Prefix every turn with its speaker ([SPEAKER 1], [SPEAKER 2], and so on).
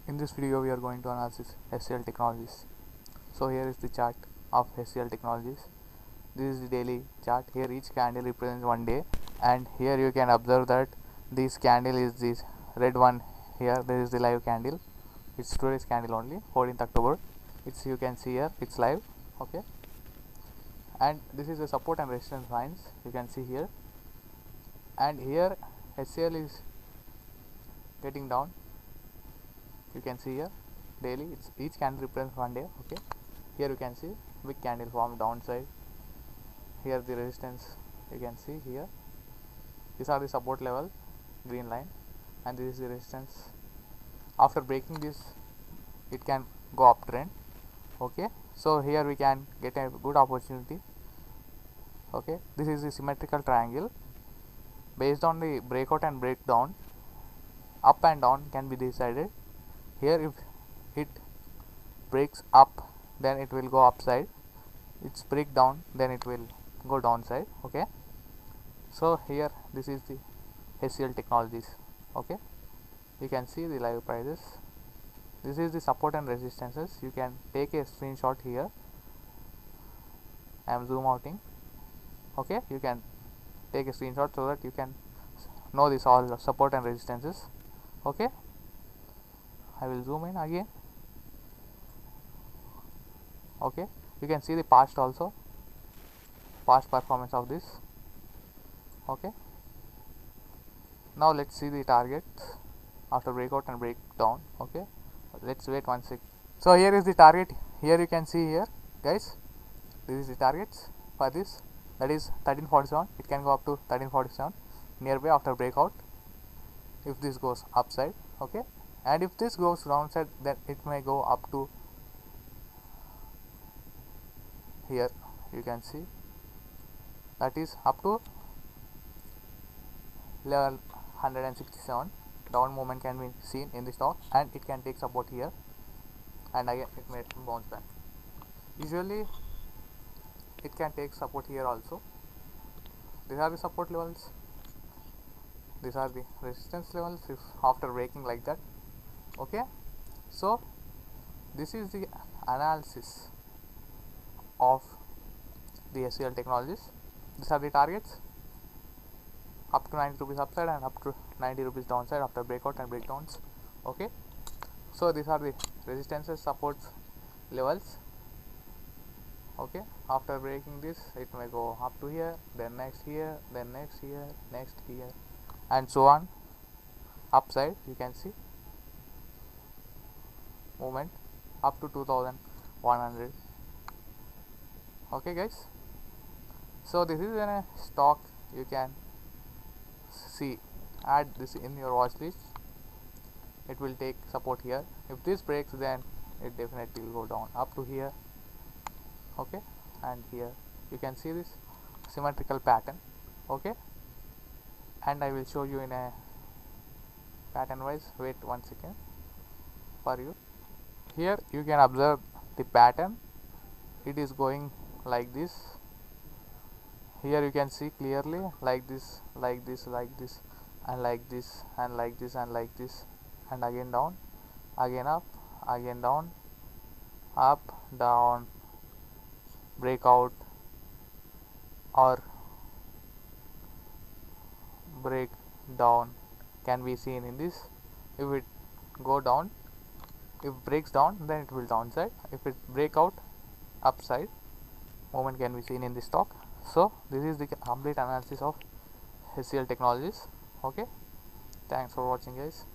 [SPEAKER 1] In this video we are going to analyze HCL Technologies. So here is the chart of HCL Technologies. This is the daily chart. Here each candle represents one day, and here you can observe that this candle is this red one. Here there is the live candle. It's today's candle only, 14th October. It's, you can see here, it's live. Okay, and this is the support and resistance lines, you can see here. And here HCL is getting down, you can see here daily. It's each candle represents one day. Okay, here you can see big candle form downside. Here the resistance, you can see here. These are the support level, green line, and this is the resistance. After breaking this, it can go uptrend. Okay, so here we can get a good opportunity. Okay, this is the symmetrical triangle. Based on the breakout and breakdown, up and down can be decided. Here if it breaks up, then it will go upside. It's break down, then it will go downside. Okay, so here this is the HCL Technologies. Okay, you can see the live prices. This is the support and resistances. You can take a screenshot here. I am zoom outing. Okay, you can take a screenshot so that you can know this all support and resistances. Okay, I will zoom in again. Okay, you can see the past also, past performance of this. Okay, now let's see the targets after breakout and breakdown. Okay, let's wait 1 sec. So here is the target. Here you can see here, guys, this is the targets for this, that is 1347. It can go up to 1347 nearby after breakout if this goes upside. Okay, and if this goes downside, then it may go up to here, you can see, that is up to level 167. Down movement can be seen in the stock, and it can take support here, and again it may bounce back. Usually it can take support here also. These are the support levels, these are the resistance levels if after breaking like that. Okay, so this is the analysis of the HCL Technologies. These are the targets up to 90 rupees upside and up to 90 rupees downside after breakout and breakdowns. Okay, so these are the resistances, supports, levels. Okay, after breaking this, it may go up to here, then next here, then next here, next here, and so on. Upside, you can see movement up to 2100. Okay guys, so this is a stock. You can see, add this in your watch list. It will take support here. If this breaks, then it definitely will go down up to here. Okay, and here you can see this symmetrical pattern. Okay, and I will show you in a pattern wise. Wait 1 second for you. Here you can observe the pattern. It is going like this. Here you can see clearly, like this, like this, like this, and like this, and like this, and like this, and again down, again up, again down, up, down, breakout or break down can be seen in this. If it go down, if breaks down, then it will downside. If it break out, upside movement can be seen in the stock. So this is the complete analysis of HCL Technologies. Okay, thanks for watching guys.